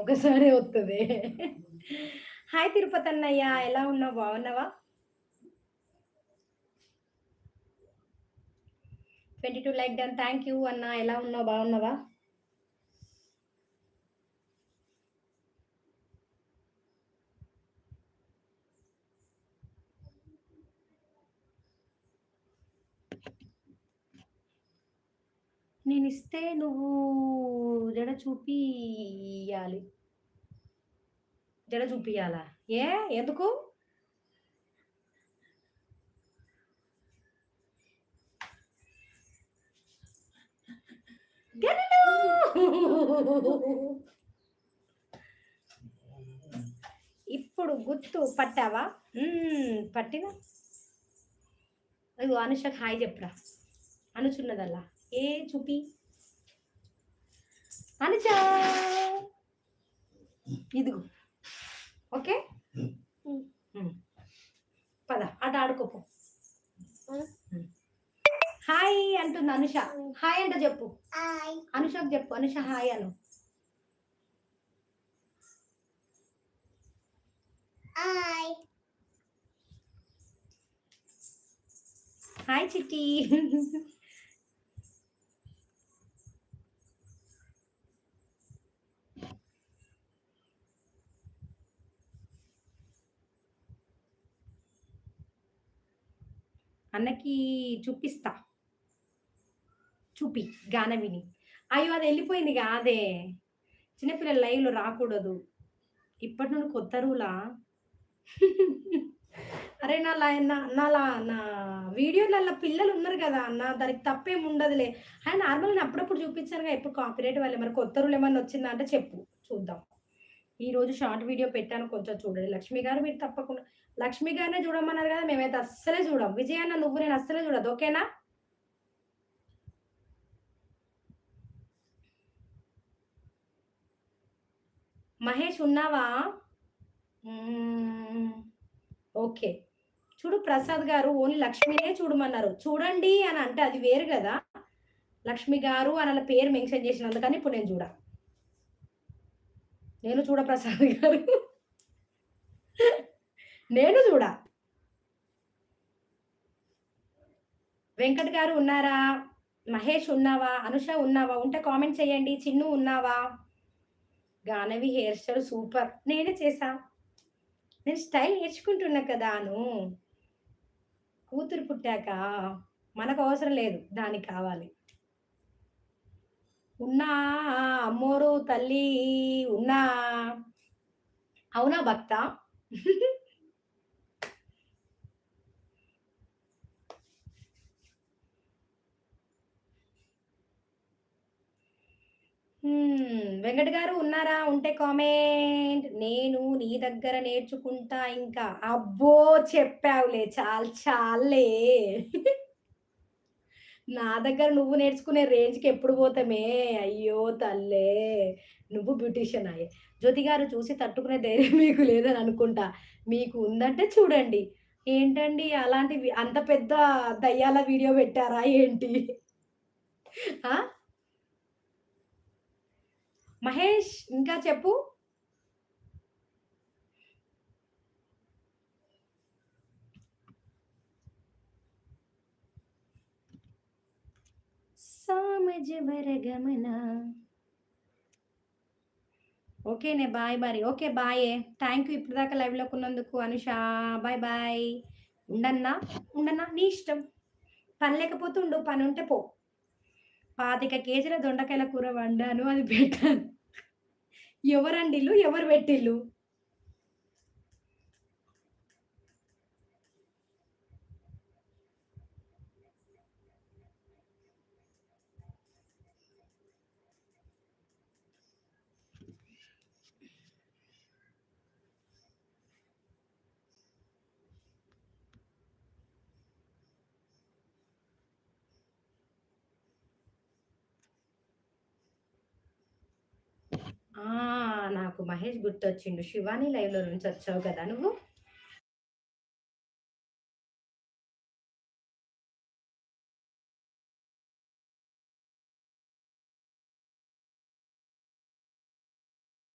ఒక్కసారే వత్తదే. హాయ్ తిరుపతి అన్నయ్య, ఎలా ఉన్నావు? బాగున్నావా? 22 లైక్ డన్. థ్యాంక్ యూ అన్న. ఎలా ఉన్నావు? బాగున్నావా? నేనిస్తే నువ్వు జడ చూపియాలి. జడ చూపియాలా? ఏ? ఎందుకు? గెలులు! ఇప్పుడు గుర్తు పట్టావా? పట్టినా. ఇగో అనుషకి హాయ్ చెప్పురా. అనుచున్నదల్లా. ఏ చూపి. అనుచా ఇదిగో. ఓకే. పద అట ఆడుకోపో. హాయ్ అంటుంది అనుష. హాయ్ అంట చెప్పు. అనుషకు చెప్పు. అనుష హాయ్ అను. హాయ్ చిట్టి. అన్నకి చూపిస్తా. చూపి గాన విని. అయ్యో అది వెళ్ళిపోయింది కాదే. చిన్నపిల్లలు లైవ్లో రాకూడదు. ఇప్పటి నుండి కొత్త రూలా? అరే నా వీడియోలలో పిల్లలు ఉన్నారు కదా అన్న, దానికి తప్పేం ఉండదులే. అండ్ నార్మల్గా అప్పుడప్పుడు చూపించానుగా, ఎప్పుడు కాపీరైట్ వాళ్ళే. మరి కొత్త రూల్ ఏమన్నా వచ్చిందా అంటే చెప్పు, చూద్దాం. ఈరోజు షార్ట్ వీడియో పెట్టాను, కొంచెం చూడండి. లక్ష్మి గారు మీరు తప్పకుండా లక్ష్మి గారినే చూడమన్నారు కదా, మేమైతే అస్సలే చూడం. విజయ్ అన్న నువ్వు నేను అస్సలే చూడదు, ఓకేనా? మహేష్ ఉన్నావా? ఓకే. చూడు ప్రసాద్ గారు ఓన్లీ లక్ష్మినే చూడమన్నారు. చూడండి అని అంటే అది వేరు కదా. లక్ష్మి గారు అని అలా పేరు మెన్షన్ చేసినందుకని ఇప్పుడు నేను చూడ ప్రసాద్ గారు. నేను చూడ. వెంకట్ గారు ఉన్నారా? మహేష్ ఉన్నావా? అనుష ఉన్నావా? ఉంటే కామెంట్ చేయండి. చిన్ను ఉన్నావా? గానవి హెయిర్ స్టైల్ సూపర్. నేనే చేసా. నేను స్టైల్ నేర్చుకుంటున్నా కదాను. కూతురు పుట్టాక మనకు అవసరం లేదు, దానికి కావాలి. ఉన్నా అమ్మోరు తల్లి ఉన్నా. అవునా భక్త? వెంకట్ గారు ఉన్నారా? ఉంటే కామెంట్. నేను నీ దగ్గర నేర్చుకుంటా ఇంకా. అబ్బో చెప్పావులే, చాలే. నా దగ్గర నువ్వు నేర్చుకునే రేంజ్‌కి ఎప్పుడు పోతామే? అయ్యో తల్లే! నువ్వు బ్యూటీషియన్ అయ్యే. జ్యోతి గారు చూసి తట్టుకునే ధైర్యం మీకు లేదని అనుకుంటా. మీకు ఉందంటే చూడండి. ఏంటండి అలాంటివి అంత పెద్ద దయ్యాల వీడియో పెట్టారా ఏంటి? ఆ! మహేష్ ఇంకా చెప్పు. సామజవర గమన. ఓకేనే బాయ్ మరి. ఓకే బాయే. థ్యాంక్ యూ ఇప్పటిదాకా లైవ్‌లోకి ఉన్నందుకు అనుష. Bye bye. ఉండన్నా? నీ ఇష్టం. పని లేకపోతే ఉండు. పని ఉంటే పో. 25 కేజీల దొండకాయల కూర వండాను. అది పెట్టాను. ఎవరండిల్లు? ఎవరు పెట్టిల్లు? నాకు మహేష్ గుర్తొచ్చిండు. 'శివాని లైవ్‌లో నుంచి వచ్చావు కదా నువ్వు.